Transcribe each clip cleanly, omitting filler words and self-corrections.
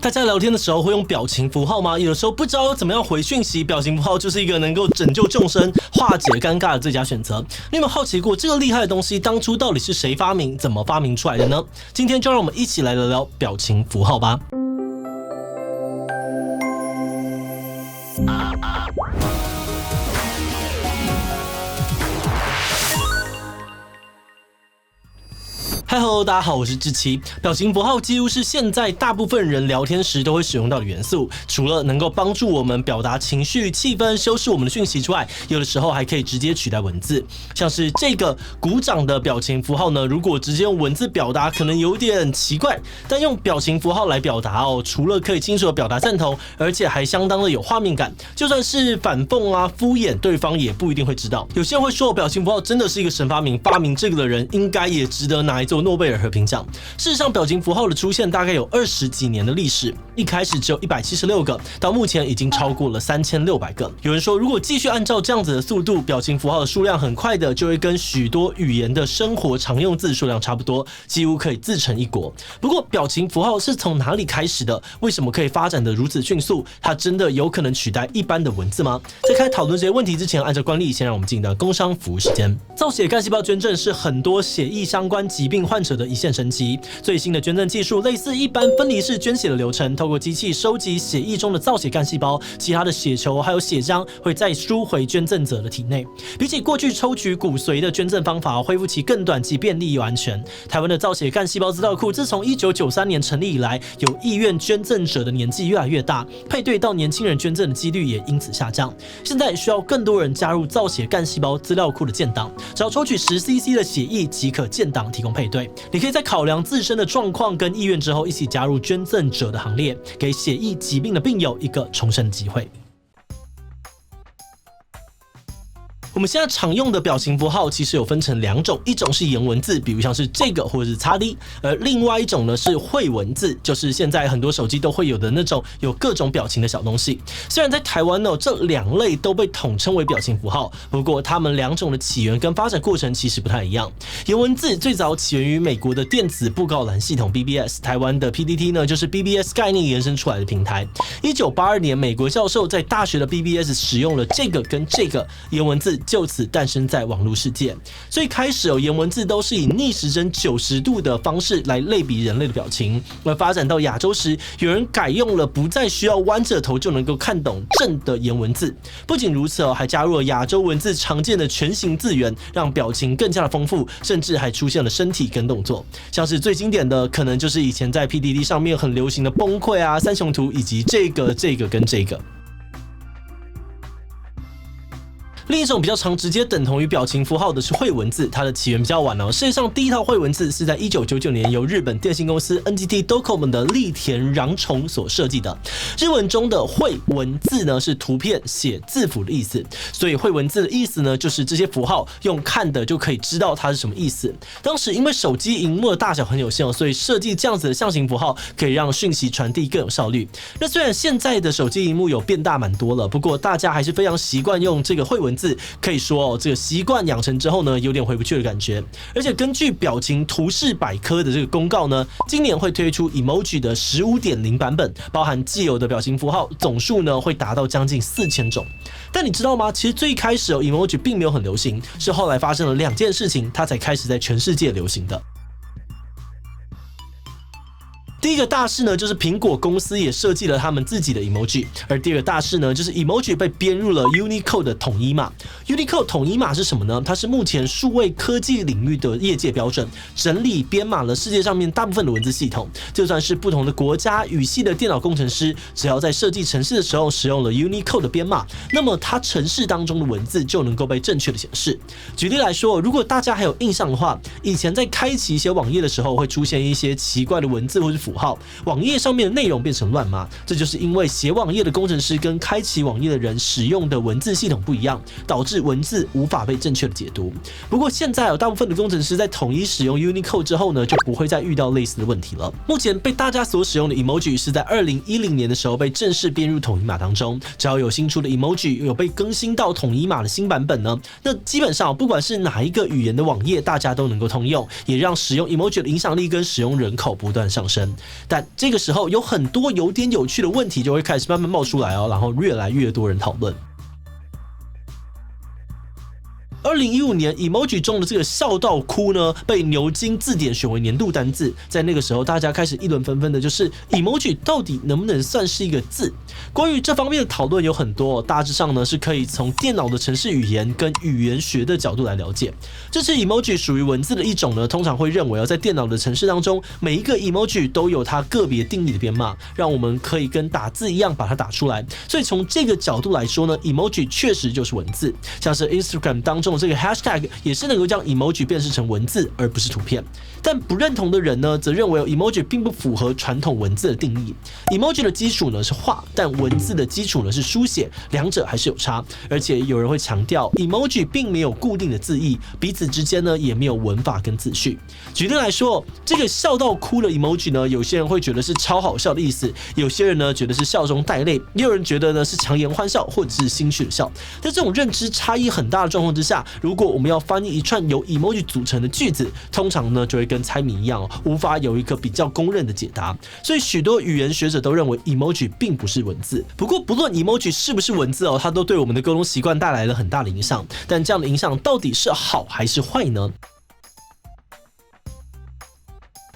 大家聊天的时候会用表情符号吗？有的时候不知道怎么样回讯息，表情符号就是一个能够拯救众生、化解尴尬的最佳选择。你有没有好奇过，这个厉害的东西当初到底是谁发明、怎么发明出来的呢？今天就让我们一起来聊聊表情符号吧。Hello， 大家好，我是志奇。表情符号几乎是现在大部分人聊天时都会使用到的元素，除了能够帮助我们表达情绪、气氛、修饰我们的讯息之外，有的时候还可以直接取代文字。像是这个鼓掌的表情符号呢，如果直接用文字表达，可能有点奇怪，但用表情符号来表达除了可以清楚的表达赞同，而且还相当的有画面感。就算是反讽啊、敷衍，对方也不一定会知道。有些人会说，表情符号真的是一个神发明，发明这个的人应该也值得拿来做诺贝尔和平奖。事实上，表情符号的出现大概有20几年的历史，一开始只有176个，到目前已经超过了3600个。有人说，如果继续按照这样子的速度，表情符号的数量很快的就会跟许多语言的生活常用字数量差不多，几乎可以自成一国。不过，表情符号是从哪里开始的？为什么可以发展的如此迅速？它真的有可能取代一般的文字吗？在开始讨论这些问题之前，按照惯例，先让我们进到工商服务时间。造血干细胞捐赠是很多血液相关疾病患者的一线生机。最新的捐赠技术类似一般分离式捐血的流程，透过机器收集血液中的造血干细胞，其他的血球还有血浆会再输回捐赠者的体内。比起过去抽取骨髓的捐赠方法，恢复期更短，既便利又安全。台湾的造血干细胞资料库自从1993年成立以来，有意愿捐赠者的年纪越来越大，配对到年轻人捐赠的几率也因此下降。现在需要更多人加入造血干细胞资料库的建档，只要抽取10cc 的血液即可建档提供配对。你可以在考量自身的状况跟意愿之后，一起加入捐赠者的行列，给血液疾病的病友一个重生的机会。我们现在常用的表情符号其实有分成2种，一种是颜文字，比如像是这个或者是XD，而另外一种呢是绘文字，就是现在很多手机都会有的那种有各种表情的小东西。虽然在台湾呢，这2类都被统称为表情符号，不过它们2种的起源跟发展过程其实不太一样。颜文字最早起源于美国的电子布告栏系统 BBS， 台湾的 PTT 呢就是 BBS 概念延伸出来的平台。1982年，美国教授在大学的 BBS 使用了这个跟这个颜文字，就此诞生在网络世界。所以开始颜文字都是以逆时针90度的方式来类比人类的表情，而发展到亚洲时，有人改用了不再需要弯着头就能够看懂正的颜文字。不仅如此还加入了亚洲文字常见的全形字元，让表情更加的丰富，甚至还出现了身体跟动作。像是最经典的可能就是以前在 PTT 上面很流行的崩溃啊、三雄图，以及这个跟这个。另一种比较常直接等同于表情符号的是绘文字，它的起源比较晚世界上第一套绘文字是在1999年由日本电信公司 NTT Docomo 的栗田穰虫所设计的。日文中的绘文字呢是图片写字符的意思，所以绘文字的意思呢就是这些符号用看的就可以知道它是什么意思。当时因为手机萤幕的大小很有限，所以设计这样子的象形符号可以让讯息传递更有效率。那虽然现在的手机萤幕有变大蛮多了，不过大家还是非常习惯用这个绘文字，可以说这个习惯养成之后呢，有点回不去的感觉。而且根据表情图示百科的这个公告呢，今年会推出 emoji 的 15.0 版本，包含既有的表情符号总数呢会达到将近4000种。但你知道吗？其实最开始emoji 并没有很流行，是后来发生了2件事情，它才开始在全世界流行的。第一个大事呢，就是苹果公司也设计了他们自己的 emoji， 而第二个大事呢，就是 emoji 被编入了 Unicode 的统一码。Unicode 统一码是什么呢？它是目前数位科技领域的业界标准，整理编码了世界上面大部分的文字系统。就算是不同的国家语系的电脑工程师，只要在设计程式的时候使用了 Unicode 的编码，那么它程式当中的文字就能够被正确的显示。举例来说，如果大家还有印象的话，以前在开启一些网页的时候，会出现一些奇怪的文字或是符号，网页上面的内容变成乱码，这就是因为写网页的工程师跟开启网页的人使用的文字系统不一样，导致文字无法被正确的解读。不过现在大部分的工程师在统一使用 Unicode 之后呢，就不会再遇到类似的问题了。目前被大家所使用的 emoji 是在2010年的时候被正式编入统一码当中，只要有新出的 emoji 有被更新到统一码的新版本呢，那基本上不管是哪一个语言的网页，大家都能够通用，也让使用 emoji 的影响力跟使用人口不断上升。但这个时候有很多有点有趣的问题就会开始慢慢冒出来哦，然后越来越多人讨论。2015年 emoji 中的这个笑到哭呢，被牛津字典选为年度单字。在那个时候，大家开始议论纷纷的就是 emoji 到底能不能算是一个字？关于这方面的讨论有很多，大致上呢是可以从电脑的程式语言跟语言学的角度来了解。这次 emoji 属于文字的一种呢，通常会认为在电脑的程式当中，每一个 emoji 都有它个别定义的编码，让我们可以跟打字一样把它打出来。所以从这个角度来说呢 ，emoji 确实就是文字，像是 Instagram 当中这个 hashtag 也是能够将 emoji 辨识成文字，而不是图片。但不认同的人呢，则认为 emoji 并不符合传统文字的定义。emoji 的基础呢是画，但文字的基础呢是书写，两者还是有差。而且有人会强调 emoji 并没有固定的字义，彼此之间呢也没有文法跟字序。举例来说，这个笑到哭的 emoji 呢，有些人会觉得是超好笑的意思，有些人呢觉得是笑中带泪，也有人觉得呢是强颜欢笑或者是心虚的笑。在这种认知差异很大的状况之下，如果我们要翻译一串由 emoji 组成的句子，通常呢就会跟猜谜一样，无法有一个比较公认的解答。所以许多语言学者都认为 emoji 并不是文字。不过不论 emoji 是不是文字它都对我们的沟通习惯带来了很大的影响。但这样的影响到底是好还是坏呢？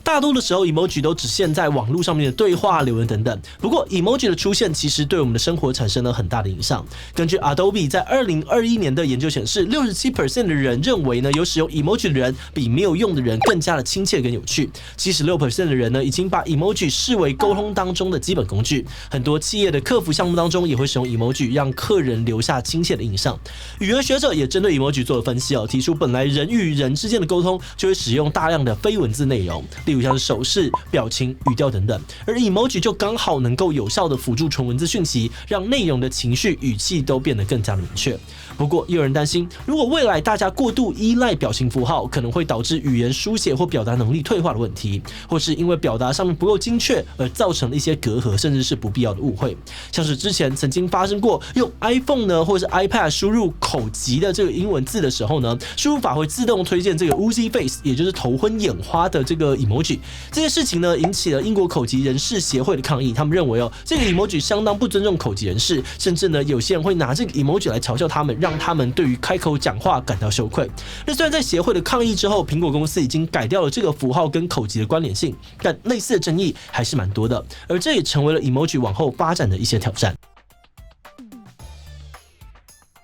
大多的时候 emoji 都只限在网络上面的对话、留言等等。不过 emoji 的出现其实对我们的生活产生了很大的影响。根据 Adobe 在2021年的研究显示 ，67% 的人认为呢，有使用 emoji 的人比没有用的人更加的亲切跟有趣。76% 的人呢，已经把 emoji 视为沟通当中的基本工具。很多企业的客服项目当中也会使用 emoji， 让客人留下亲切的印象。语言学者也针对 emoji 做了分析提出本来人与人之间的沟通就会使用大量的非文字内容，例如像是手势、表情、语调等等，而 emoji 就刚好能够有效的辅助纯文字讯息，让内容的情绪、语气都变得更加的明确。不过，也有人担心，如果未来大家过度依赖表情符号，可能会导致语言书写或表达能力退化的问题，或是因为表达上面不够精确而造成了一些隔阂，甚至是不必要的误会。像是之前曾经发生过用 iPhone 呢，或是 iPad 输入口疾的这个英文字的时候呢，输入法会自动推荐这个 Woozy Face， 也就是头昏眼花的这个 emoji。这件事情呢，引起了英国口疾人士协会的抗议。他们认为这个 emoji 相当不尊重口疾人士，甚至呢，有些人会拿这个 emoji 来嘲笑他们，让他们对于开口讲话感到羞愧。那虽然在协会的抗议之后，苹果公司已经改掉了这个符号跟口疾的关联性，但类似的争议还是蛮多的，而这也成为了 emoji 往后发展的一些挑战。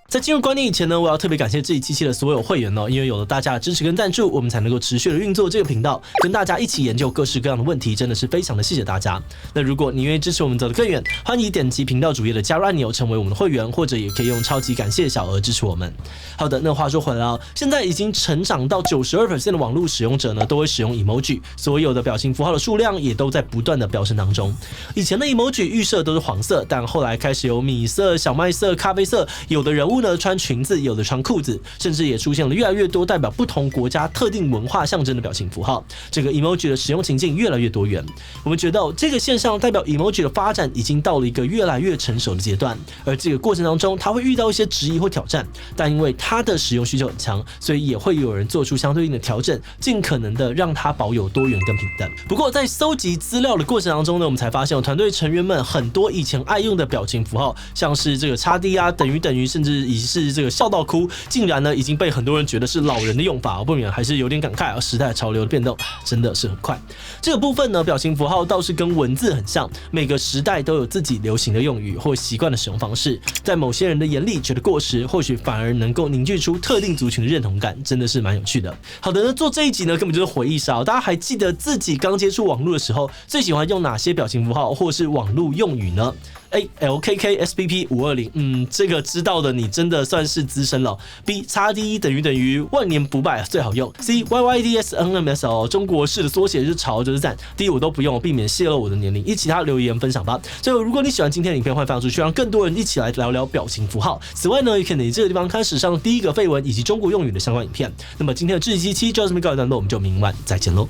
在进入观念以前呢，我要特别感谢这一期的所有会员因为有了大家的支持跟赞助，我们才能够持续的运作这个频道，跟大家一起研究各式各样的问题，真的是非常的谢谢大家。那如果你愿意支持我们走得更远，欢迎点击频道主页的加入按钮，成为我们的会员，或者也可以用超级感谢小额支持我们。好的，那话说回来现在已经成长到 92% 的网络使用者呢，都会使用 emoji， 所有的表情符号的数量也都在不断的飙升当中。以前的 emoji 预设都是黄色，但后来开始有米色、小麦色、咖啡色，有的人物呢穿裙子，有的穿裤子，甚至也出现了越来越多代表不同国家特定文化象征的表情符号。这个 emoji 的使用情境越来越多元。我们觉得这个现象代表 emoji 的发展已经到了一个越来越成熟的阶段，而这个过程当中，它会遇到一些质疑或挑战，但因为它的使用需求很强，所以也会有人做出相对应的调整，尽可能的让它保有多元跟平等。不过在搜集资料的过程当中呢，我们才发现团队成员们很多以前爱用的表情符号，像是这个叉 D 等于，甚至已是这个笑到哭，竟然呢已经被很多人觉得是老人的用法，不免还是有点感慨时代潮流的变动真的是很快。这个部分呢，表情符号倒是跟文字很像，每个时代都有自己流行的用语或习惯的使用方式，在某些人的眼里觉得过时，或许反而能够凝聚出特定族群的认同感，真的是蛮有趣的。好的，那做这一集呢，根本就是回忆杀。大家还记得自己刚接触网络的时候，最喜欢用哪些表情符号或是网络用语呢？LKKSPP520，这个知道的你真的算是资深了。B，XD 等于万年不败最好用。C，YYDSNMS 中国式的缩写就是潮就是赞。D 我都不用，避免泄露我的年龄。其他留言分享吧。最后，如果你喜欢今天的影片，欢迎分享出去，让更多人一起来聊聊表情符号。此外呢，也可以在这个地方看史上第一个绯闻以及中国用语的相关影片。那么今天的这一期就到这边告一段落，我们就明晚再见喽。